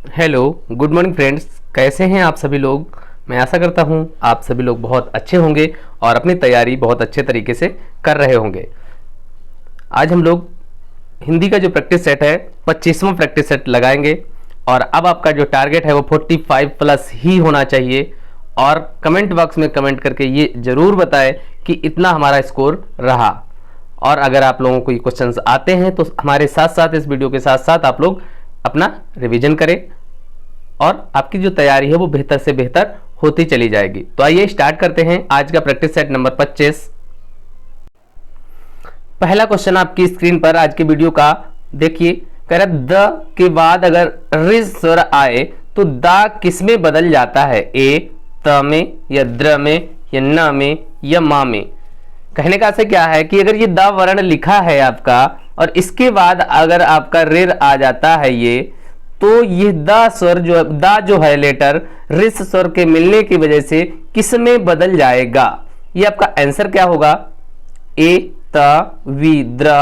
Hello, good morning friends. कैसे हैं आप सभी लोग। मैं आशा करता हूं आप सभी लोग बहुत अच्छे होंगे और अपनी तैयारी बहुत अच्छे तरीके से कर रहे होंगे। आज हम लोग हिंदी का जो प्रैक्टिस सेट है 25वां प्रैक्टिस सेट लगाएंगे और अब आपका जो टारगेट है वो 45 प्लस ही होना चाहिए। और कमेंट बॉक्स में कमेंट करके ये ज़रूर बताएं कि इतना हमारा स्कोर रहा। और अगर आप लोगों को ये क्वेश्चंस आते हैं तो हमारे साथ साथ इस वीडियो के साथ साथ आप लोग अपना रिवीजन करें और आपकी जो तैयारी है वो बेहतर से बेहतर होती चली जाएगी। तो आइए स्टार्ट करते हैं आज का प्रैक्टिस सेट नंबर 25। पहला क्वेश्चन आपकी स्क्रीन पर आज के वीडियो का देखिए। कह रहा द के बाद अगर रिज स्वर आए तो द किस में बदल जाता है, ए त में या द्र में या न में या मा में। कहने का अर्थ क्या है कि अगर ये द वर्ण लिखा है आपका और इसके बाद अगर आपका रिर आ जाता है ये, तो ये द स्वर जो है लेटर रिस स्वर के मिलने की वजह से किस में बदल जाएगा। ये आपका आंसर क्या होगा, ए त वी द्र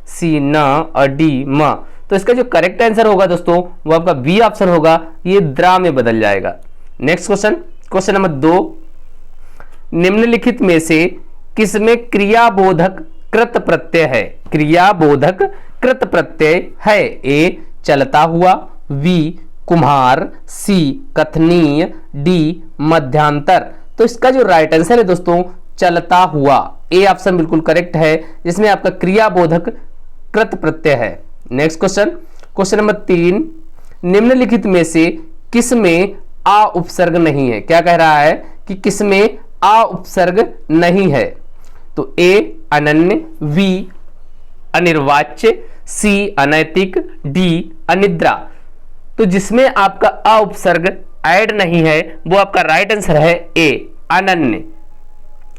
सी न और डी म। तो इसका जो करेक्ट आंसर होगा दोस्तों वो आपका बी ऑप्शन होगा, ये द्रा में बदल जाएगा। Next question, question number 2। निम्नलिखित में से किसमें क्रियाबोधक कृत प्रत्यय है। क्रियाबोधक कृत प्रत्यय है, ए चलता हुआ, वी कुम्हार, सी कथनीय, डी मध्यांतर। तो इसका जो राइट आंसर है दोस्तों चलता हुआ, ए ऑप्शन बिल्कुल करेक्ट है जिसमें आपका क्रियाबोधक कृत प्रत्यय है। Next question, question number 3। निम्नलिखित में से किसमें आ उपसर्ग नहीं है। क्या कह रहा है कि किसमें आ उपसर्ग नहीं है। तो ए अनन्य, वी अनिर्वाच्य, सी अनैतिक, डी अनिद्रा। तो जिसमें आपका अ उपसर्ग ऐड नहीं है वो आपका राइट आंसर है ए अनन्य।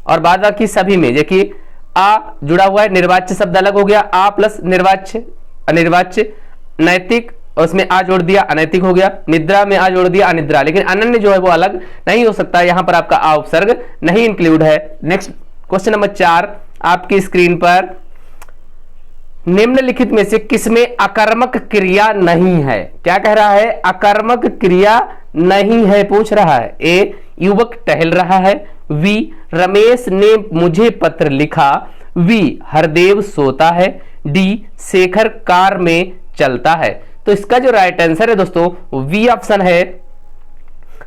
और बाद बाकी सभी में देखिए आ जुड़ा हुआ है, निर्वाच्य शब्द अलग हो गया, आ प्लस निर्वाच्य अनिर्वाच्य, नैतिक और उसमें आ जोड़ दिया अनैतिक हो गया, निद्रा में आ जोड़ दिया अनिद्रा। लेकिन अनन्य जो है वो अलग नहीं हो सकता, यहां पर आपका आ उपसर्ग नहीं इंक्लूड है। नेक्स्ट क्वेश्चन नंबर 4 आपकी स्क्रीन पर। निम्नलिखित में से किसमें अकर्मक क्रिया नहीं है। क्या कह रहा है, अकर्मक क्रिया नहीं है पूछ रहा है। ए युवक टहल रहा है, वी रमेश ने मुझे पत्र लिखा, वी हरदेव सोता है, डी शेखर कार में चलता है। तो इसका जो राइट आंसर है दोस्तों वी ऑप्शन है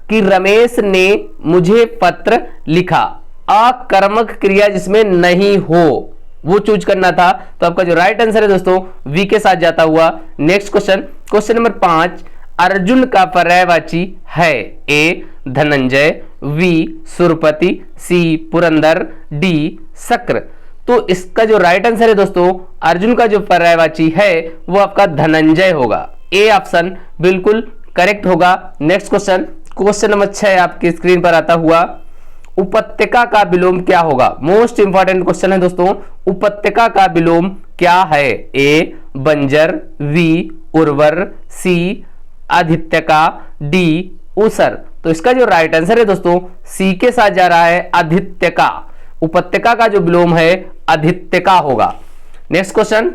कि रमेश ने मुझे पत्र लिखा। अकर्मक क्रिया जिसमें नहीं हो वो चूज करना था। तो आपका जो राइट आंसर है दोस्तों वी के साथ जाता हुआ। Next question, question number 5। Arjun का पर्यायवाची है, A Dhananjay, B Surpati, C Purandar, D Shakra. तो इसका जो राइट आंसर है दोस्तों अर्जुन का जो पर्यायवाची है वो आपका धनंजय होगा, ए ऑप्शन बिल्कुल करेक्ट होगा। नेक्स्ट क्वेश्चन, क्वेश्चन नंबर 6 आपकी स्क्रीन पर आता हुआ। उपत्यका का विलोम क्या होगा। मोस्ट इंपॉर्टेंट क्वेश्चन है दोस्तों, उपत्यका का विलोम क्या है। ए बंजर, वी उर्वर, सी आदित्यका, डी ऊसर। तो इसका जो राइट आंसर है दोस्तों सी के साथ जा रहा है, आदित्यका। उपत्यका का जो विलोम है आदित्यका होगा। Next question,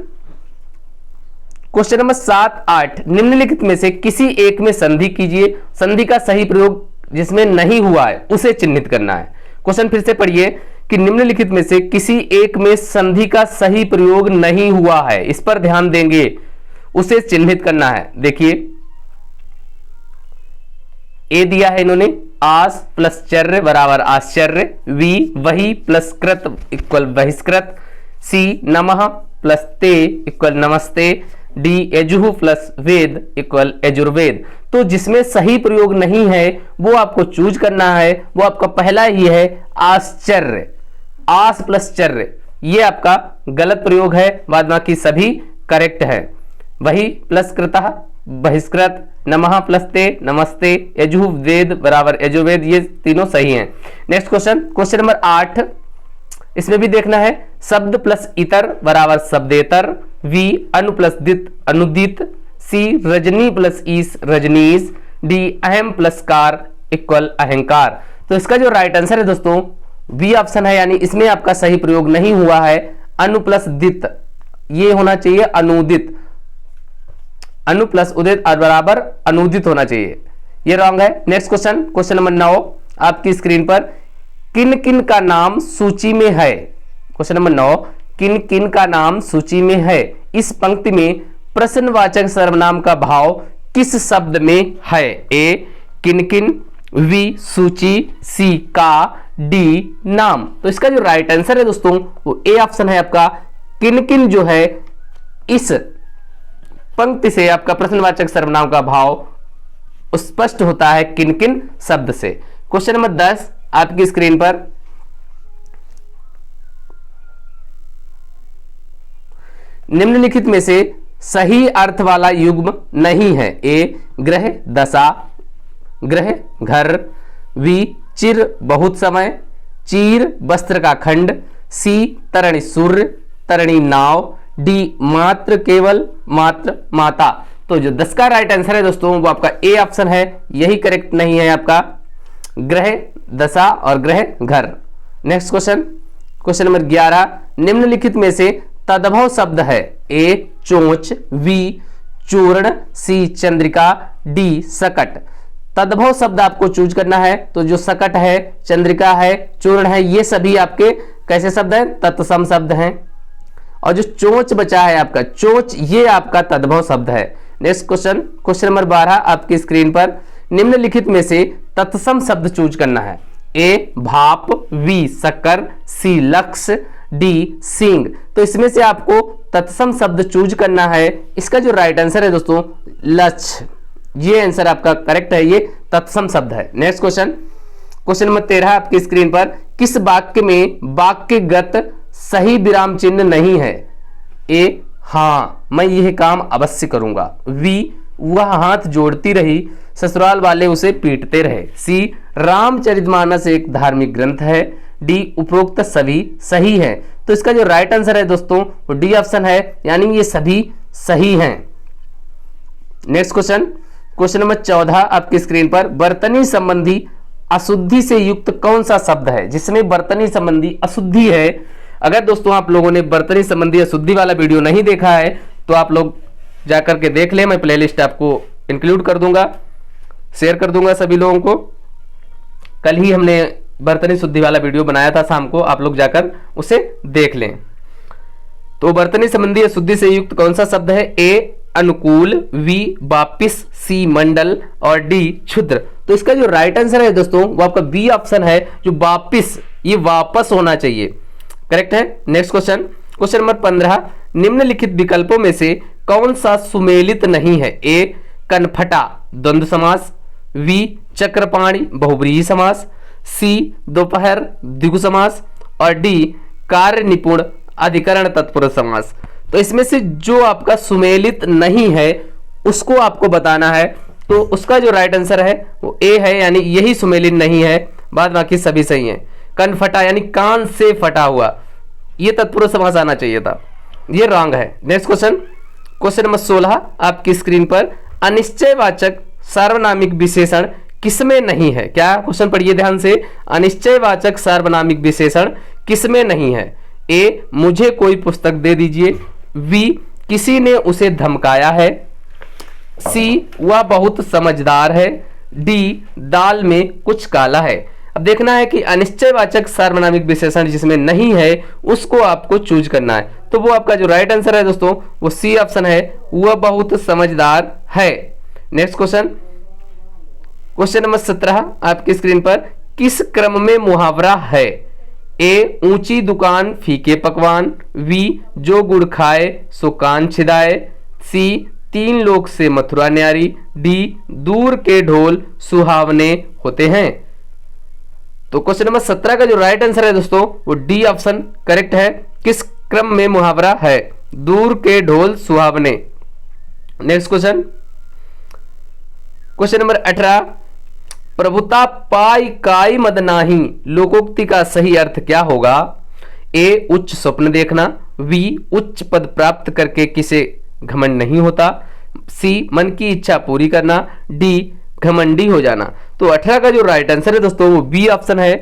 question number 7, 8। निम्नलिखित में से किसी एक में संधि कीजिए। संधि का सही प्रयोग जिसमें नहीं हुआ है उसे चिन्हित करना है। क्वेश्चन फिर से पढ़िए कि निम्नलिखित में से किसी एक में संधि का सही प्रयोग नहीं हुआ है, इस पर ध्यान देंगे, उसे चिन्हित करना है। देखिए ए दिया है इन्होंने, आस प्लस चर्य बराबर आश्चर्य, वी वही प्लस कृत इक्वल बहिष्कृत, सी नमः प्लस ते इक्वल नमस्ते, डी यजुः प्लस वेद इक्वल यजुर्वेद। तो जिसमें सही प्रयोग नहीं है वो आपको चूज करना है, वो आपका पहला ही है आश्चर्य, आस प्लस चर्य। ये आपका गलत प्रयोग है, बाद बाकी सभी करेक्ट है। वही प्लस कृतः बहिष्कृत, नमः प्लस ते नमस्ते, यजुः वेद बराबर यजुर्वेद, ये तीनों सही हैं। Next question, question number 8। इसमें भी देखना है शब्द प्लस इतर बराबर शब्देतर, वी अनु प्लस दित अनुदित, सी रजनी प्लस ईस रजनीश, डी अहम प्लस कार इक्वल अहंकार। तो इसका जो राइट आंसर है दोस्तों बी ऑप्शन है, यानी इसमें आपका सही प्रयोग नहीं हुआ है। अनु प्लस दित ये होना चाहिए अनुदित, अनु प्लस उदित बराबर अनुदित होना चाहिए, ये रॉन्ग है। नेक्स्ट क्वेश्चन, क्वेश्चन नंबर 9 आपकी स्क्रीन पर, किन किन का नाम सूची में है। क्वेश्चन नंबर 9, किन किन का नाम सूची में है। इस पंक्ति में प्रश्नवाचक सर्वनाम का भाव किस शब्द में है। ए किन किन, बी सूची, सी का, डी नाम। तो इसका जो राइट आंसर है दोस्तों वो ए ऑप्शन है आपका। किन किन जो है इस पंक्ति से आपका प्रश्नवाचक सर्वनाम का भाव स्पष्ट होता है किन किन शब्द से। क्वेश्चन नंबर 10 आपकी स्क्रीन पर, निम्नलिखित में से सही अर्थ वाला युग्म नहीं है। ए ग्रह दशा, ग्रह घर, बी चिर बहुत समय, चीर वस्त्र का खंड, सी तरणी सूर्य, तरणी नाव, डी मात्र केवल, मात्र माता। तो जो 10 का राइट आंसर है दोस्तों वो आपका ए ऑप्शन है, यही करेक्ट नहीं है आपका, ग्रह दशा और ग्रह घर। नेक्स्ट क्वेश्चन, क्वेश्चन नंबर 11, निम्नलिखित में से तद्भव शब्द है। ए चोंच, बी चूर्ण, सी चंद्रिका, डी सकट। तद्भव शब्द आपको चूज करना है, तो जो सकट है, चंद्रिका है, चूर्ण है, ये सभी आपके कैसे शब्द हैं, तत्सम शब्द हैं। और जो चोंच बचा है आपका, चोंच, ये आपका तद्भव शब्द है। नेक्स्ट क्वेश्चन, क्वेश्चन नंबर 12 आपकी स्क्रीन पर, निम्नलिखित में से तत्सम शब्द चूज करना है। ए भाप, बी शक्कर, सी लक्ष्य, डी सींग। तो इसमें से आपको तत्सम शब्द चूज करना है। इसका जो राइट आंसर है दोस्तों लक्ष्य, ये आंसर आपका करेक्ट है, ये तत्सम शब्द है। नेक्स्ट क्वेश्चन, क्वेश्चन नंबर 13 आपकी स्क्रीन पर, किस वाक्य में वाक्यगत सही विराम चिन्ह नहीं है। ए हाँ मैं यह काम अवश्य करूंगा, बी वह हाथ जोड़ती रही, ससुराल वाले उसे पीटते रहे, सी रामचरितमानस एक धार्मिक ग्रंथ है, डी उपरोक्त सभी सही है। तो इसका जो राइट आंसर है दोस्तों वो डी ऑप्शन है, यानी ये सभी सही हैं। नेक्स्ट क्वेश्चन, क्वेश्चन नंबर 14 आपकी स्क्रीन पर, बर्तनी संबंधी अशुद्धि से युक्त कौन सा शब्द है जिसमें बर्तनी संबंधी अशुद्धि है। अगर दोस्तों आप लोगों ने बर्तनी संबंधी अशुद्धि वाला वीडियो नहीं देखा है तो आप लोग जाकर के देख लें, मैं प्लेलिस्ट आपको इंक्लूड कर दूंगा, शेयर कर दूंगा सभी लोगों को। कल ही हमने बर्तनी शुद्धि वाला वीडियो बनाया था शाम को, आप लोग जाकर उसे देख लें। तो बर्तनी संबंधी अशुद्धि से युक्त कौन सा शब्द है। ए अनुकूल, बी वापिस, सी मंडल और डी क्षुद्र। तो इसका जो राइट आंसर है दोस्तों वो आपका बी ऑप्शन है, जो वापिस, ये वापस होना चाहिए, करेक्ट है। नेक्स्ट क्वेश्चन, क्वेश्चन नंबर 15, निम्नलिखित विकल्पों में से कौन सा सुमेलित नहीं है। ए कनफटा द्वंद्व समास, बी चक्रपाणी बहुव्रीहि समास, सी दोपहर द्विगु समास और डी कार्य निपुण अधिकरण तत्पुरुष समास। तो इसमें से जो आपका सुमेलित नहीं है उसको आपको बताना है, तो उसका जो राइट आंसर है वो ए है, यानी यही सुमेलित नहीं है, बाद बाकी सभी सही हैं। कनफटा यानी कान से फटा हुआ, ये तत्पुरुष समास आना चाहिए था, ये रॉन्ग है। नेक्स्ट क्वेश्चन, क्वेश्चन नंबर 16 आपकी स्क्रीन पर, अनिश्चयवाचक सार्वनामिक विशेषण किसमें नहीं है। क्या क्वेश्चन पढ़िए ध्यान से, अनिश्चयवाचक सार्वनामिक विशेषण किसमें नहीं है। ए मुझे कोई पुस्तक दे दीजिए, बी किसी ने उसे धमकाया है, सी वह बहुत समझदार है, डी दाल में कुछ काला है। अब देखना है कि अनिश्चयवाचक सार्वनामिक विशेषण जिसमें नहीं है उसको आपको चूज करना है, तो वो आपका जो राइट आंसर है दोस्तों वो सी ऑप्शन है, वह बहुत समझदार है। नेक्स्ट क्वेश्चन, क्वेश्चन नंबर 17 आपकी स्क्रीन पर, किस क्रम में मुहावरा है। ए ऊंची दुकान फीके पकवान, बी जो गुड़ खाए सो कान छिदाए, सी 3 लोग से मथुरा न्यारी, डी दूर के ढोल सुहावने होते हैं। तो क्वेश्चन नंबर 17 का जो राइट आंसर है दोस्तों वो डी ऑप्शन करेक्ट है। किस क्रम में मुहावरा है, दूर के ढोल सुहावने। नेक्स्ट क्वेश्चन, क्वेश्चन नंबर 18, प्रभुता पाई काई मद नाही लोकोक्ति का सही अर्थ क्या होगा। ए उच्च स्वप्न देखना, बी उच्च पद प्राप्त करके किसे घमंड नहीं होता, सी मन की इच्छा पूरी करना, डी घमंडी हो जाना। तो 18 का जो राइट आंसर है दोस्तों वो बी ऑप्शन है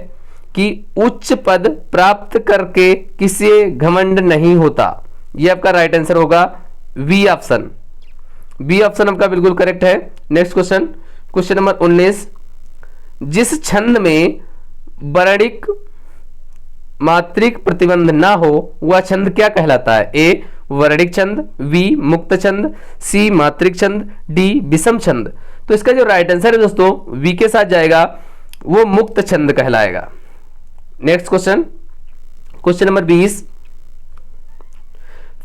कि उच्च पद प्राप्त करके किसी घमंड नहीं होता, ये आपका राइट आंसर होगा बी ऑप्शन। बी ऑप्शन आपका बिल्कुल करेक्ट है। नेक्स्ट क्वेश्चन, क्वेश्चन नंबर 19, जिस छंद में वर्णिक मात्रिक प्रतिबंध ना हो वह छंद क्या कहलाता है? ए वर्णिक छंद, बी मुक्त छंद, सी मात्रिक छंद, डी विषम छंद। तो इसका जो राइट आंसर है दोस्तों वी के साथ जाएगा, वो मुक्त छंद कहलाएगा। नेक्स्ट क्वेश्चन, क्वेश्चन नंबर 20,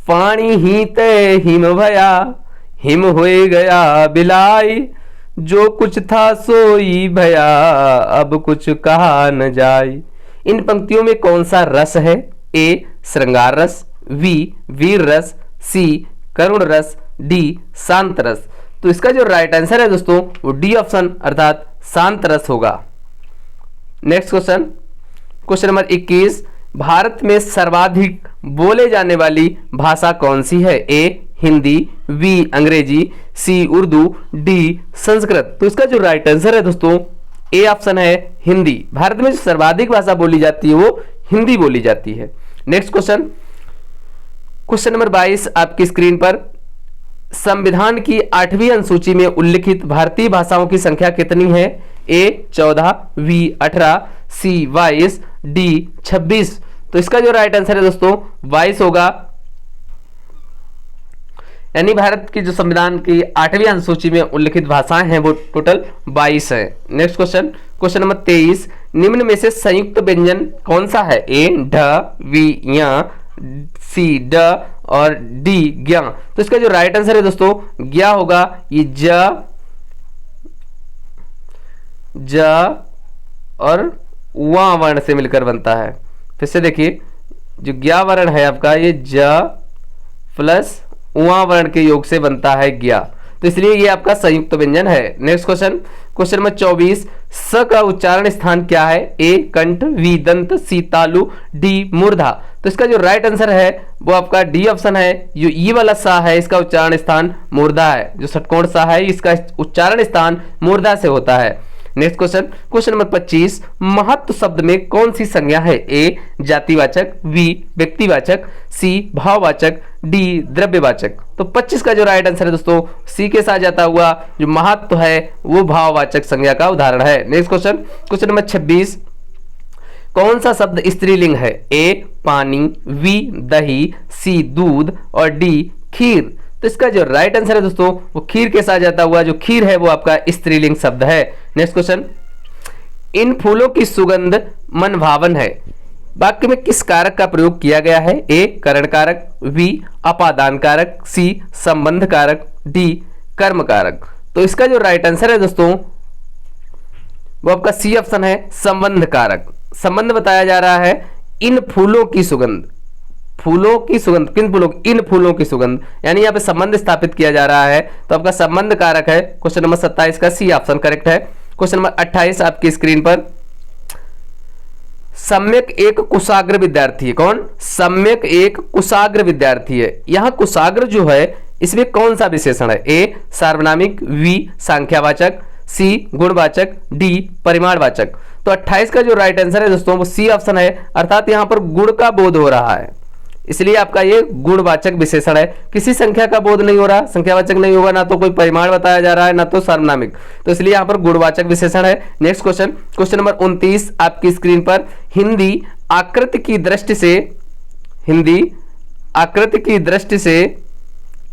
पानी ही तय हिम भया, हिम होए गया बिलाई, जो कुछ था सोई भया, अब कुछ कहा न जाए। इन पंक्तियों में कौन सा रस है? ए श्रृंगार रस, वी वीर रस, सी करुण रस, डी शांत रस। तो इसका जो राइट आंसर है दोस्तों वो डी ऑप्शन अर्थात शांत रस होगा। Next question, question number 21, Bharat में सर्वाधिक बोले जाने वाली भाषा कौन सी है? ए हिंदी, बी अंग्रेजी, सी उर्दू, डी संस्कृत। तो इसका जो राइट आंसर है दोस्तों ए ऑप्शन है हिंदी। भारत में जो सर्वाधिक भाषा बोली जाती है वो हिंदी बोली जाती है। नेक्स्ट क्वेश्चन, क्वेश्चन नंबर 22 आपकी स्क्रीन पर, संविधान की 8वीं अनुसूची में उल्लिखित भारतीय भाषाओं की संख्या कितनी है? ए 14, बी 18, सी 22, डी 26। तो इसका जो राइट आंसर है दोस्तों 22 होगा, यानी भारत की जो संविधान की 8वीं अनुसूची में उल्लिखित भाषाएं हैं वो टोटल 22 है। नेक्स्ट क्वेश्चन, क्वेश्चन नंबर 23, निम्न में से संयुक्त व्यंजन कौन सा है? ए ढ, बी य, सी ड और डी ज्ञ। तो इसका जो राइट आंसर है दोस्तों ज्ञ होगा। ये ज और वा वर्ण से मिलकर बनता है। फिर से देखिए, जो ज्ञ वर्ण है आपका ये ज प्लस उआ वर्ण के योग से बनता है ज्ञ, तो इसलिए ये आपका संयुक्त व्यंजन है। नेक्स्ट क्वेश्चन, क्वेश्चन नंबर 24, स का उच्चारण स्थान क्या है? ए कंठ, वी दंत, सी तालु, डी मूर्धा। तो इसका जो राइट आंसर है वो आपका डी ऑप्शन है। जो ई वाला सा है इसका उच्चारण स्थान मूर्धा है, जो षटकोण सा है इसका उच्चारण स्थान मूर्धा से होता है। नेक्स्ट क्वेश्चन, क्वेश्चन नंबर 25, महत्व शब्द में कौन सी संज्ञा है? ए जातिवाचक, बी व्यक्तिवाचक, सी भाववाचक, डी द्रव्यवाचक। तो 25 का जो राइट आंसर है दोस्तों सी के साथ जाता हुआ जो महत्व है वो भाववाचक संज्ञा का उदाहरण है। नेक्स्ट क्वेश्चन, क्वेश्चन नंबर 26, कौन सा शब्द स्त्रीलिंग है? ए पानी, वी दही, सी दूध और डी खीर। तो इसका जो राइट आंसर है दोस्तों वो खीर के साथ जाता हुआ जो खीर है वो आपका स्त्रीलिंग शब्द है। नेक्स्ट क्वेश्चन, इन फूलों की सुगंध मन भावन है, वाक्य में किस कारक का प्रयोग किया गया है? ए करण कारक, बी अपादान कारक, सी संबंध कारक, डी कर्म कारक। तो इसका जो राइट आंसर है दोस्तों वो आपका सी ऑप्शन है संबंध कारक। संबंध बताया जा रहा है इन फूलों की सुगंध, फूलों की सुगंध, किन फूलों? इन फूलों की सुगंध, यानी यहाँ पे संबंध स्थापित किया जा रहा है, तो आपका संबंध कारक है। क्वेश्चन नंबर 27 का सी ऑप्शन करेक्ट है। क्वेश्चन नंबर 28 आपकी स्क्रीन पर, सम्यक एक कुशाग्र विद्यार्थी है। कौन? सम्यक एक कुशाग्र विद्यार्थी है। यहां कुशाग्र जो है इसमें कौन सा विशेषण है? ए सार्वनामिक, बी संख्यावाचक, सी गुणवाचक, डी परिमाणवाचक। तो 28 का जो राइट आंसर है दोस्तों वो सी ऑप्शन है, अर्थात यहां पर गुण का बोध हो रहा है, इसलिए आपका ये गुणवाचक विशेषण है। किसी संख्या का बोध नहीं हो रहा, संख्यावाचक नहीं होगा, ना तो कोई परिमाण बताया जा रहा है ना तो सार्वनामिक, तो इसलिए यहाँ पर गुणवाचक विशेषण है। नेक्स्ट क्वेश्चन, क्वेश्चन नंबर 29 आपकी स्क्रीन पर, हिंदी आकृति की दृष्टि से, हिंदी आकृति की दृष्टि से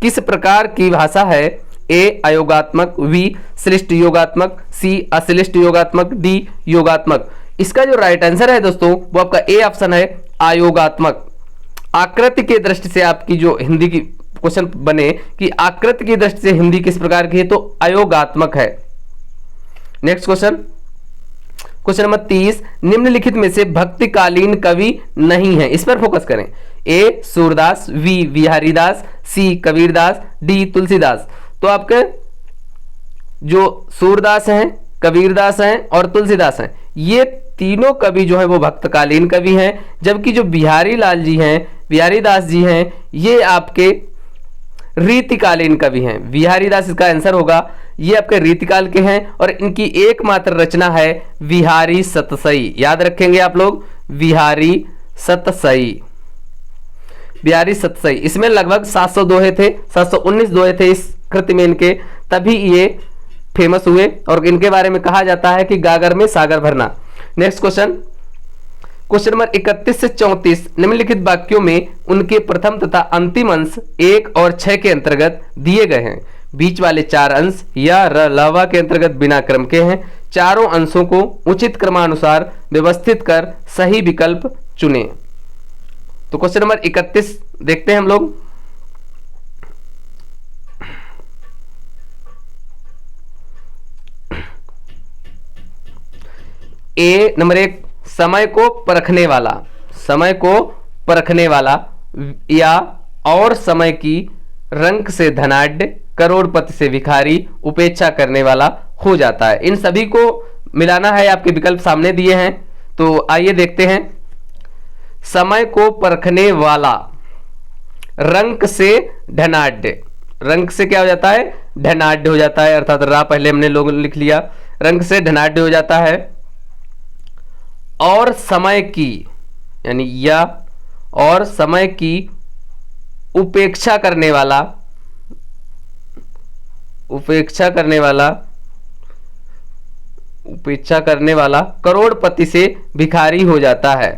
किस प्रकार की भाषा है? ए अयोगात्मक, बी श्लिष्ट योगात्मक, सी अश्लिष्ट योगात्मक, डी योगात्मक। इसका जो राइट आंसर है दोस्तों वो आपका ए ऑप्शन है अयोगात्मक। आकृति की दृष्टि से आपकी जो हिंदी की क्वेश्चन बने कि आकृति की दृष्टि से हिंदी किस प्रकार की है, तो अयोगात्मक है। नेक्स्ट क्वेश्चन, क्वेश्चन नंबर 30, निम्नलिखित में से भक्तिकालीन कवि नहीं है, इस पर फोकस करें। ए सूरदास, बी बिहारीदास, सी कबीरदास, डी तुलसीदास। तो आपके जो सूरदास हैं, कबीरदास हैं और तुलसीदास हैं, ये तीनों कवि जो है वो भक्तकालीन कवि हैं, जबकि जो बिहारी लाल जी हैं, बिहारीदास जी हैं, ये आपके रीतिकालीन कवि हैं। बिहारीदास इसका आंसर होगा, ये आपके रीतिकाल के हैं और इनकी एकमात्र रचना है बिहारी सतसई। याद रखेंगे आप लोग, बिहारी सतसई, बिहारी सतसई। इसमें लगभग 700 दोहे थे, 719 दोहे थे इस कृति में इनके, तभी ये फेमस हुए और इनके बारे में कहा जाता है कि गागर में सागर भरना। नेक्स्ट क्वेश्चन, क्वेश्चन नंबर 31 से 34 निम्नलिखित वाक्यों में उनके प्रथम तथा अंतिम अंश 1 और 6 के अंतर्गत दिए गए हैं। बीच वाले 4 अंश या रलावा के अंतर्गत बिना क्रम के हैं। चारों अंशों को उचित क्रमानुसार व्यवस्थित कर सही विकल्प चुनें। तो क्वेश्चन नंबर 31 देखते हैं हम लोग। ए नंबर 1, समय को परखने वाला, समय को परखने वाला या और समय की रंक से धनाढ्य, करोड़पति से भिखारी, उपेक्षा करने वाला हो जाता है। इन सभी को मिलाना है, आपके विकल्प सामने दिए हैं, तो आइए देखते हैं। समय को परखने वाला, रंक से धनाढ्य, रंक से क्या हो जाता है, धनाढ्य हो जाता है, अर्थात रा पहले हमने लोग लिख लिया, रंक से धनाढ्य हो जाता है। और समय की, यानी या और समय की उपेक्षा करने वाला, उपेक्षा करने वाला, उपेक्षा करने वाला करोड़पति से भिखारी हो जाता है,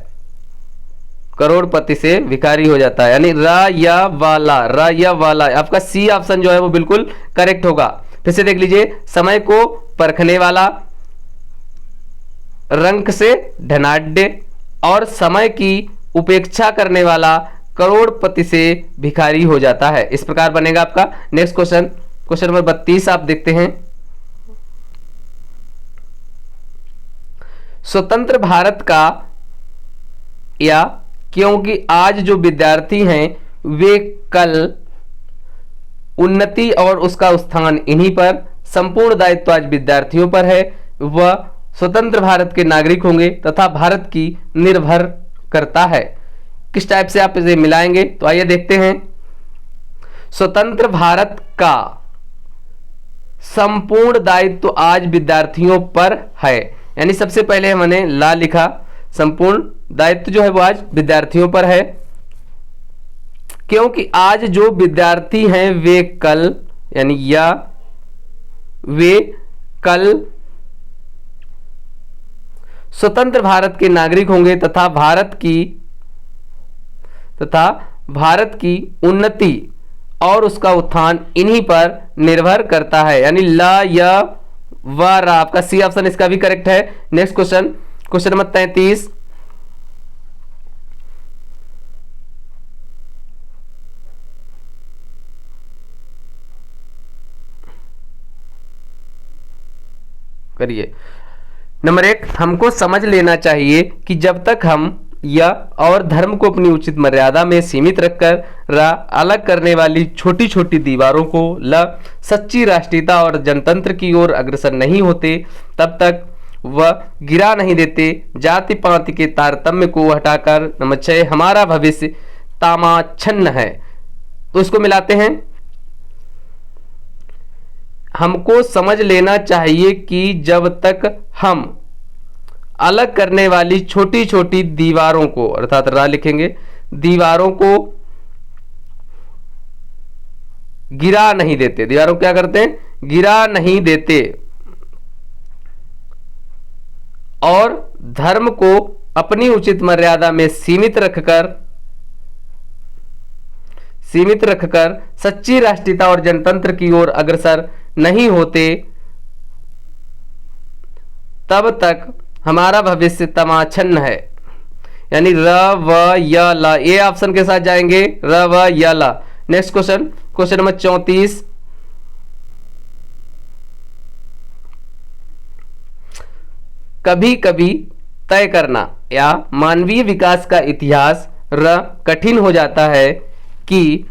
करोड़पति से भिखारी हो जाता है। यानी रा या वाला, रा या वाला, आपका सी ऑप्शन जो है वो बिल्कुल करेक्ट होगा। फिर से देख लीजिए, समय को परखने वाला, रंक से धनाढ्य और समय की उपेक्षा करने वाला करोड़पति से भिखारी हो जाता है। इस प्रकार बनेगा आपका। नेक्स्ट क्वेश्चन, क्वेश्चन नंबर 32 आप देखते हैं। स्वतंत्र भारत का या क्योंकि आज जो विद्यार्थी हैं वे कल उन्नति और उसका उत्थान इन्हीं पर, संपूर्ण दायित्व आज विद्यार्थियों पर है, वह स्वतंत्र भारत के नागरिक होंगे तथा भारत की निर्भर करता है। किस टाइप से आप इसे मिलाएंगे, तो आइए देखते हैं। स्वतंत्र भारत का संपूर्ण दायित्व आज विद्यार्थियों पर है, यानी सबसे पहले हमने ला लिखा, संपूर्ण दायित्व जो है वो आज विद्यार्थियों पर है, क्योंकि आज जो विद्यार्थी हैं वे कल, यानी या वे कल स्वतंत्र भारत के नागरिक होंगे तथा भारत की उन्नति और उसका उत्थान इन्हीं पर निर्भर करता है। यानी ला या वा रा, आपका सी ऑप्शन इसका भी करेक्ट है। नेक्स्ट क्वेश्चन, क्वेश्चन नंबर 33, करिए। नंबर 1, हमको समझ लेना चाहिए कि जब तक हम या और धर्म को अपनी उचित मर्यादा में सीमित रखकर रा अलग करने वाली छोटी छोटी दीवारों को ल सच्ची राष्ट्रीयता और जनतंत्र की ओर अग्रसर नहीं होते, तब तक वह गिरा नहीं देते जाति पाति के तारतम्य को हटाकर। नंबर 6, हमारा भविष्य तामाच्छन्न है। तो इसको मिलाते हैं। हमको समझ लेना चाहिए कि जब तक हम अलग करने वाली छोटी छोटी दीवारों को, अर्थात रा लिखेंगे, दीवारों को गिरा नहीं देते, दीवारों को क्या करते हैं, गिरा नहीं देते, और धर्म को अपनी उचित मर्यादा में सीमित रखकर सच्ची राष्ट्रीयता और जनतंत्र की ओर अग्रसर नहीं होते, तब तक हमारा भविष्य तमाच्छन्न है। यानी र व य ला, ये ऑप्शन के साथ जाएंगे, र व य ला। नेक्स्ट क्वेश्चन, क्वेश्चन नंबर 34, कभी कभी तय करना या मानवीय विकास का इतिहास र कठिन हो जाता है कि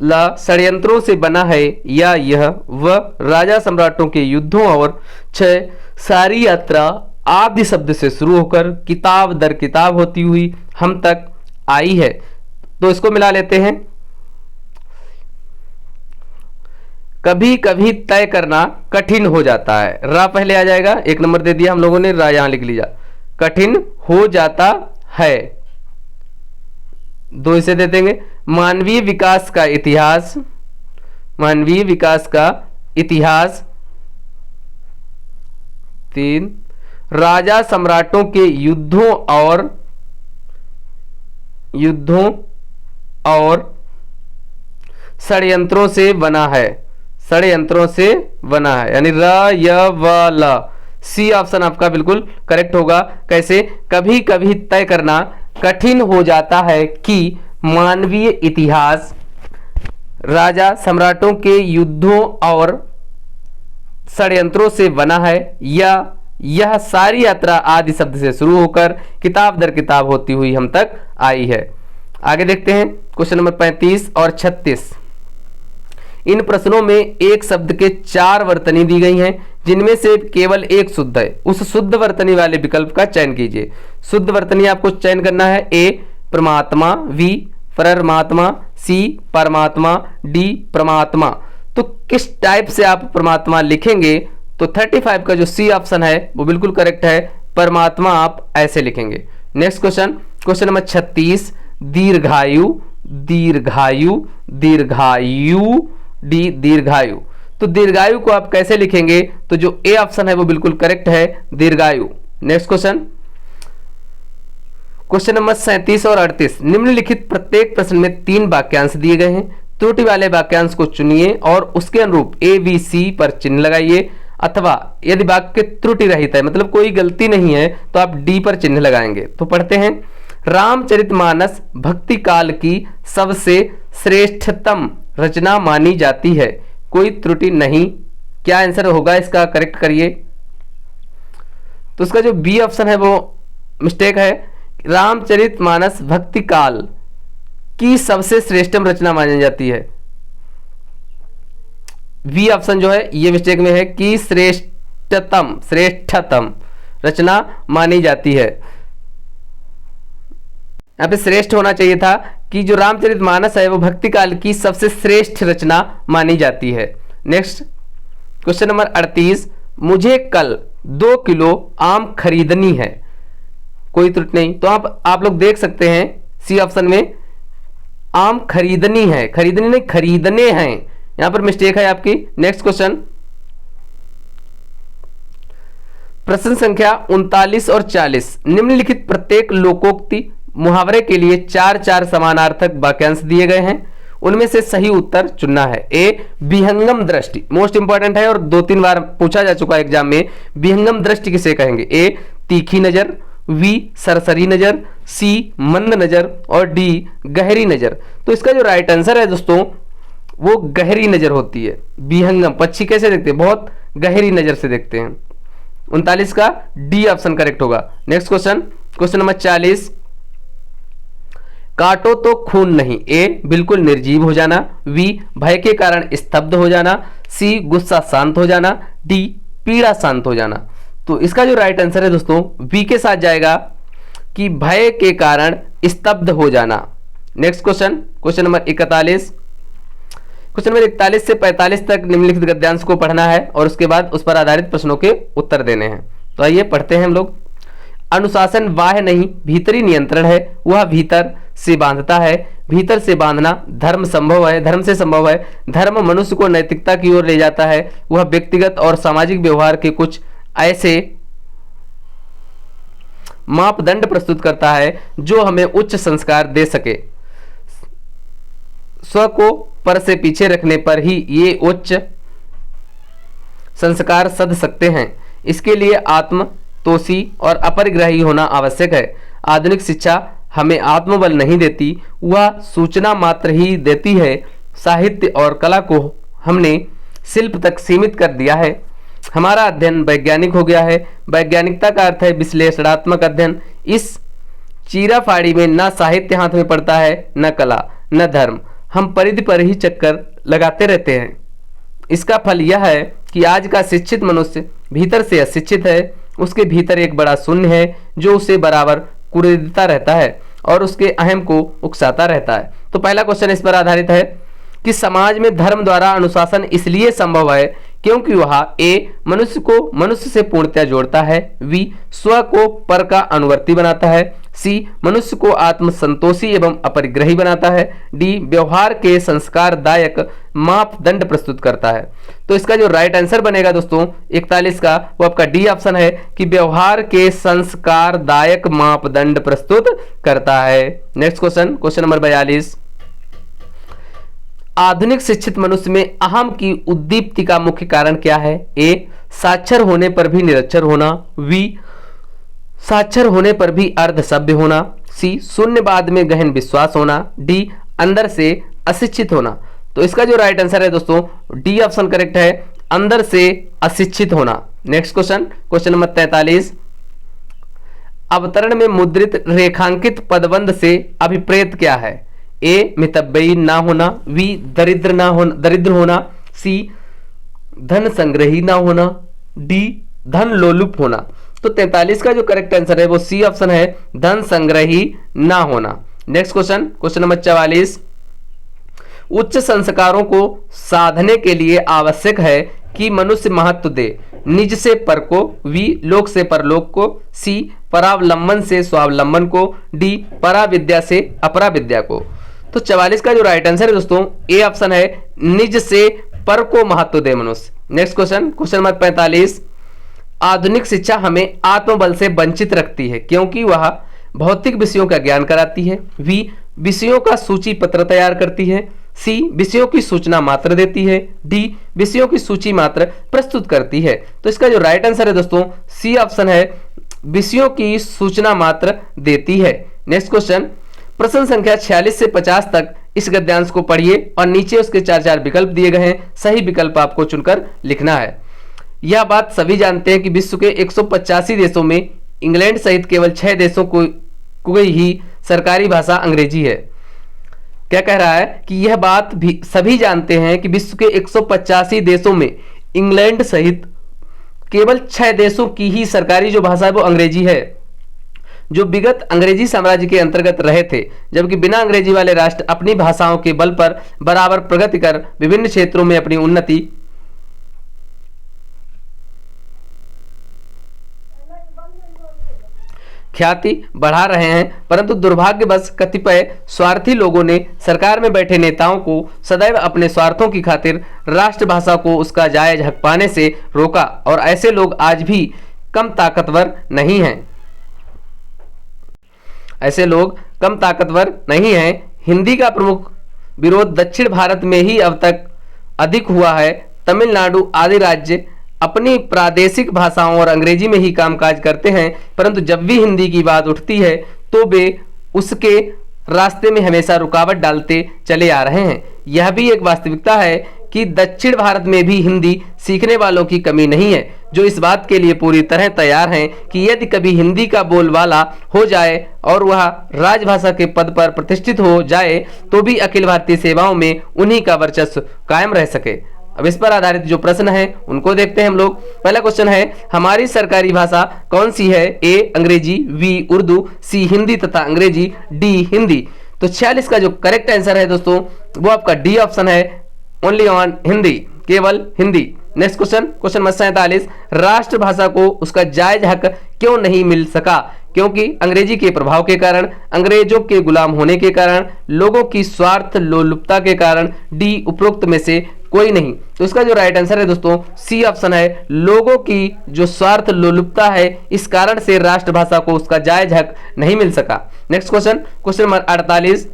ला षड्यंत्रों से बना है, या यह वह राजा सम्राटों के युद्धों और छह सारी यात्रा आदि शब्द से शुरू होकर किताब दर किताब होती हुई हम तक आई है। तो इसको मिला लेते हैं। कभी कभी तय करना कठिन हो जाता है, रा पहले आ जाएगा, 1 नंबर दे दिया हम लोगों ने, रा यहां लिख लीजिए, कठिन हो जाता है, 2 इसे दे देंगे। मानवीय विकास का इतिहास, मानवीय विकास का इतिहास। 3 राजा सम्राटों के युद्धों और षड्यंत्रों से बना है। षड्यंत्रों से बना है, यानी र य व ल। सी ऑप्शन आपका बिल्कुल करेक्ट होगा। कैसे? कभी कभी तय करना कठिन हो जाता है कि मानवीय इतिहास राजा सम्राटों के युद्धों और षड्यंत्रों से बना है, या यह सारी यात्रा आदि शब्द से शुरू होकर किताब दर किताब होती हुई हम तक आई है। आगे देखते हैं क्वेश्चन नंबर 35 और 36। इन प्रश्नों में एक शब्द के 4 वर्तनी दी गई हैं, जिनमें से केवल एक शुद्ध है। उस शुद्ध वर्तनी वाले विकल्प का चयन कीजिए। शुद्ध वर्तनी आपको चयन करना है। ए परमात्मा, बी परमात्मा, सी परमात्मा, डी परमात्मा। तो किस टाइप से आप परमात्मा लिखेंगे? तो 35 का जो सी ऑप्शन है वो बिल्कुल करेक्ट है। परमात्मा आप ऐसे लिखेंगे। Next question, question number 36। दीर्घायु, दीर्घायु, दीर्घायु, डी दीर्घायु। तो दीर्घायु को आप कैसे लिखेंगे? तो जो ए ऑप्शन है वो बिल्कुल करेक्ट है, दीर्घायु। नेक्स्ट क्वेश्चन, क्वेश्चन नंबर 37 और 38। निम्नलिखित प्रत्येक प्रश्न में 3 वाक्यांश दिए गए हैं। त्रुटि वाले वाक्यांश को चुनिए और उसके अनुरूप ए बी सी पर चिन्ह लगाइए, अथवा यदि वाक्य त्रुटि रहित है, मतलब कोई गलती नहीं है, तो आप डी पर चिन्ह लगाएंगे। तो पढ़ते हैं। रामचरितमानस भक्ति काल की सबसे श्रेष्ठतम रचना मानी जाती है, कोई त्रुटि नहीं। क्या आंसर होगा इसका? करेक्ट करिए। तो उसका जो बी ऑप्शन है वो मिस्टेक है। रामचरितमानस भक्ति काल की सबसे श्रेष्ठतम रचना मानी जाती है। बी ऑप्शन जो है ये मिस्टेक में है कि श्रेष्ठतम रचना मानी जाती है। यहाँ पे श्रेष्ठ होना चाहिए था कि जो रामचरितमानस है वो भक्ति काल की सबसे श्रेष्ठ रचना मानी जाती है। Next question number 38। मुझे कल 2 किलो आम खरीदनी है, कोई त्रुटि नहीं। तो आप लोग देख सकते हैं सी ऑप्शन में आम खरीदनी है, खरीदनी नहीं खरीदने हैं, यहां पर मिस्टेक है आपकी। नेक्स्ट क्वेश्चन, प्रश्न संख्या 39 और 40। निम्नलिखित प्रत्येक लोकोक्ति मुहावरे के लिए 4 समानार्थक वाक्यांश दिए गए हैं, उनमें से सही उत्तर चुनना है। ए विहंगम दृष्टि, मोस्ट इंपॉर्टेंट है और 2-3 बार पूछा जा चुका है एग्जाम में। विहंगम दृष्टि किसे कहेंगे? ए तीखी नजर, वी सरसरी नजर, सी मंद नजर और डी गहरी नजर। तो इसका जो राइट आंसर है दोस्तों वो गहरी नजर होती है। विहंगम पक्षी कैसे देखते हैं? बहुत गहरी नजर से देखते हैं। 39 का डी ऑप्शन करेक्ट होगा। Next question, question number 40। काटो तो खून नहीं। ए बिल्कुल निर्जीव हो जाना, वी भय के कारण स्तब्ध हो जाना, सी गुस्सा शांत हो जाना, डी पीड़ा शांत हो जाना। तो इसका जो राइट आंसर है दोस्तों वी के साथ जाएगा कि भय के कारण स्तब्ध हो जाना। Next question, question number 41। Question number 41 से 45 तक निम्नलिखित गद्यांश को पढ़ना है और उसके बाद उस पर आधारित प्रश्नों के उत्तर देने हैं। तो आइए पढ़ते हैं हम लोग। अनुशासन बाह्य नहीं भीतरी नियंत्रण है, वह भीतर से बांधता है। भीतर से बांधना धर्म संभव है, धर्म से संभव है। धर्म मनुष्य को नैतिकता की ओर ले जाता है। वह व्यक्तिगत और सामाजिक व्यवहार के कुछ ऐसे मापदंड प्रस्तुत करता है जो हमें उच्च संस्कार दे सके। स्व को पर से पीछे रखने पर ही ये उच्च संस्कार सध सकते हैं। इसके लिए आत्मतोषी और अपरिग्रही होना आवश्यक है। आधुनिक शिक्षा हमें आत्मबल नहीं देती, वह सूचना मात्र ही देती है। साहित्य और कला को हमने शिल्प तक सीमित कर दिया है। हमारा अध्ययन वैज्ञानिक हो गया है। वैज्ञानिकता का अर्थ है विश्लेषणात्मक अध्ययन। इस चीराफाड़ी में न साहित्य हाथ में पड़ता है, न कला, न धर्म। हम परिधि पर ही चक्कर लगाते रहते हैं। इसका फल यह है कि आज का शिक्षित मनुष्य भीतर से अशिक्षित है। उसके भीतर एक बड़ा शून्य है जो उसे बराबर कुरेदता रहता है और उसके अहम को उकसाता रहता है। तो पहला क्वेश्चन इस पर आधारित है कि समाज में धर्म द्वारा अनुशासन इसलिए संभव है क्योंकि वह ए मनुष्य को मनुष्य से पूर्णतया जोड़ता है, वी स्व को पर का अनुवर्ती बनाता है, सी मनुष्य को आत्मसंतोषी एवं अपरिग्रही बनाता है, डी व्यवहार के संस्कारदायक मापदंड प्रस्तुत करता है। तो इसका जो राइट आंसर बनेगा दोस्तों 41 का, वो आपका डी ऑप्शन है कि व्यवहार के संस्कारदायक मापदंड प्रस्तुत करता है। नेक्स्ट क्वेश्चन, क्वेश्चन नंबर 42, आधुनिक शिक्षित मनुष्य में अहम की उद्दीप्ति का मुख्य कारण क्या है? ए साक्षर होने पर भी निरक्षर होना, बी साक्षर होने पर भी अर्धसभ्य होना, सी शून्यवाद में गहन विश्वास होना, डी अंदर से अशिक्षित होना। तो इसका जो राइट आंसर है दोस्तों डी ऑप्शन करेक्ट है, अंदर से अशिक्षित होना। नेक्स्ट क्वेश्चन, क्वेश्चन नंबर 43, अवतरण में मुद्रित रेखांकित पदबंध से अभिप्रेत क्या है? ए मितव्ययी ना होना, बी दरिद्र होना, सी धन संग्रही ना होना, डी धन लोलुप होना। तो 43 का जो करेक्ट आंसर है वो सी ऑप्शन है, धन संग्रही ना होना। नेक्स्ट क्वेश्चन, क्वेश्चन नंबर 44, उच्च संस्कारों को साधने के लिए आवश्यक है कि मनुष्य महत्व दे निज से पर को, वी लोक से परलोक को, सी परावलंबन से स्वावलंबन को, डी पराविद्या से अपराविद्या को। तो 44 का जो राइट आंसर है दोस्तों ए ऑप्शन है, निज से पर को महत्व दे मनुष्य। नेक्स्ट क्वेश्चन, क्वेश्चन नंबर 45, आधुनिक शिक्षा हमें आत्मबल से वंचित रखती है क्योंकि वह भौतिक विषयों का ज्ञान कराती है, वी विषयों का सूची पत्र तैयार करती है, सी विषयों की सूचना मात्र देती है, डी विषयों की सूची मात्र प्रस्तुत करती है। तो इसका जो राइट आंसर है दोस्तों सी ऑप्शन है, विषयों की सूचना मात्र देती है। नेक्स्ट क्वेश्चन, प्रश्न संख्या 46 से 50 तक इस गद्यांश को पढ़िए और नीचे उसके 4 विकल्प दिए गए हैं, सही विकल्प आपको चुनकर लिखना है। यह बात सभी जानते हैं कि विश्व के 185 देशों में इंग्लैंड सहित केवल 6 देशों को ही सरकारी भाषा अंग्रेजी है। क्या कह रहा है कि यह बात भी सभी जानते हैं कि विश्व के 185 देशों में इंग्लैंड सहित केवल 6 देशों की ही सरकारी जो भाषा है वो अंग्रेजी है, जो विगत अंग्रेजी साम्राज्य के अंतर्गत रहे थे, जबकि बिना अंग्रेजी वाले राष्ट्र अपनी भाषाओं के बल पर बराबर प्रगति कर विभिन्न क्षेत्रों में अपनी उन्नति ख्याति बढ़ा रहे हैं। परंतु दुर्भाग्यवश कतिपय स्वार्थी लोगों ने सरकार में बैठे नेताओं को सदैव अपने स्वार्थों की खातिर राष्ट्रभाषा को उसका जायज हक पाने से रोका और ऐसे लोग आज भी कम ताकतवर नहीं हैं। ऐसे लोग कम ताकतवर नहीं हैं। हिंदी का प्रमुख विरोध दक्षिण भारत में ही अब तक अधिक हुआ है। तमिलनाडु आदि राज्य अपनी प्रादेशिक भाषाओं और अंग्रेजी में ही कामकाज करते हैं, परंतु जब भी हिंदी की बात उठती है तो वे उसके रास्ते में हमेशा रुकावट डालते चले आ रहे हैं। यह भी एक वास्तविकता है कि दक्षिण भारत में भी हिंदी सीखने वालों की कमी नहीं है, जो इस बात के लिए पूरी तरह तैयार हैं कि यदि कभी हिंदी का बोलबाला हो जाए और वह राजभाषा के पद पर प्रतिष्ठित हो जाए तो भी अखिल भारतीय सेवाओं में उन्हीं का वर्चस्व कायम रह सके। अब इस पर आधारित जो प्रश्न है उनको देखते हैं हम लोग। पहला क्वेश्चन है, हमारी सरकारी भाषा कौन सी है? ए अंग्रेजी, बी उर्दू, सी हिंदी तथा अंग्रेजी, डी हिंदी। तो 46 का जो करेक्ट आंसर है दोस्तों वो आपका डी ऑप्शन है, ओनली ऑन हिंदी, केवल Hindi. Next question, question number 47, राष्ट्रभाषा को उसका जायज हक क्यों नहीं मिल सका? क्योंकि अंग्रेजी के प्रभाव के कारण, अंग्रेजों के गुलाम होने के कारण, लोगों की स्वार्थ लोलुपता के कारण, डी उपरोक्त में से कोई नहीं। तो इसका जो राइट आंसर है दोस्तों सी ऑप्शन है, लोगों की जो स्वार्थ लोलुपता है इस कारण से राष्ट्रभाषा को उसका जायज हक नहीं मिल सका। Next question, question number 48,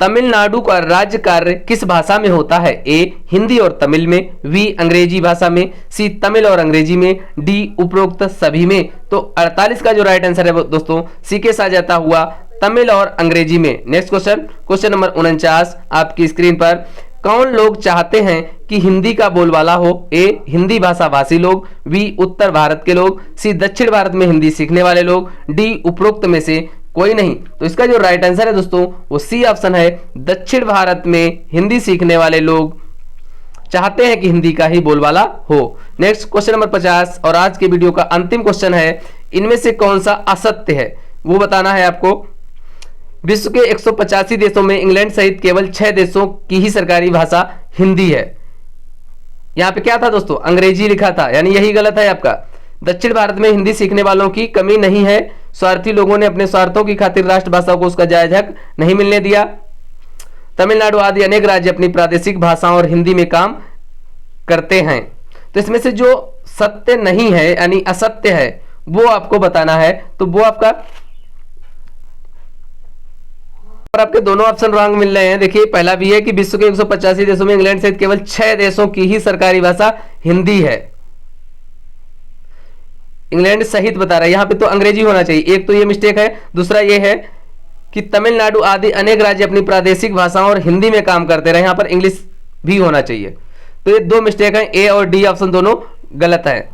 Tamil Nadu का राज्य कार्य किस भाषा में होता है? ए हिंदी और तमिल में, बी अंग्रेजी भाषा में, सी तमिल और अंग्रेजी में, डी उपरोक्त सभी में। तो 48 का जो राइट आंसर है दोस्तों सी के साथ जाता हुआ तमिल और अंग्रेजी में। नेक्स्ट क्वेश्चन, क्वेश्चन नंबर 49 आपकी स्क्रीन पर, कौन लोग चाहते हैं कि हिंदी का बोलबाला हो? ए हिंदी भाषा भाषी लोग, बी उत्तर भारत के लोग, सी दक्षिण भारत में हिंदी सीखने वाले लोग, डी उपरोक्त में से कोई नहीं। तो इसका जो राइट आंसर है दोस्तों वो सी ऑप्शन है, दक्षिण भारत में हिंदी सीखने वाले लोग चाहते हैं कि हिंदी का ही बोलबाला हो। नेक्स्ट क्वेश्चन नंबर 50 और आज के वीडियो का अंतिम क्वेश्चन है, इनमें से कौन सा असत्य है वो बताना है आपको। विश्व के 185 देशों में इंग्लैंड सहित केवल 6 देशों की ही सरकारी भाषा हिंदी है। यहाँ पे क्या था दोस्तों? अंग्रेजी लिखा था, यानी यही गलत है आपका। दक्षिण भारत में हिंदी सीखने वालों की कमी नहीं है, स्वार्थी लोगों ने अपने स्वार्थों की खातिर राष्ट्रभाषा को उसका जायज हक नहीं मिलने दिया। तमिलनाडु आदि अनेक राज्य अपनी प्रादेशिक भाषाओं और हिंदी में काम करते हैं। तो इसमें से जो सत्य नहीं है यानी असत्य है वो आपको बताना है। तो वो आपका और आपके दोनों ऑप्शन रॉन्ग मिल रहे हैं। देखिए पहला भी है कि विश्व के 185 देशों में इंग्लैंड सहित केवल 6 देशों की ही सरकारी भाषा हिंदी है। इंग्लैंड सहित बता रहा है, यहां पे तो अंग्रेजी होना चाहिए। एक तो ये मिस्टेक है। दूसरा ये है कि तमिलनाडु आदि अनेक राज्य अपनी प्रादेशिक भाषाओं और हिंदी में काम करते रहे, यहां पर इंग्लिश भी होना चाहिए। तो ये 2 मिस्टेक हैं, ए और डी ऑप्शन दोनों गलत है।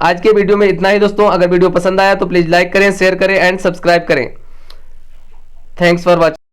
आज के वीडियो में इतना ही दोस्तों। अगर वीडियो पसंद आया तो प्लीज लाइक करें, शेयर करें एंड सब्सक्राइब करें। Thanks for watching.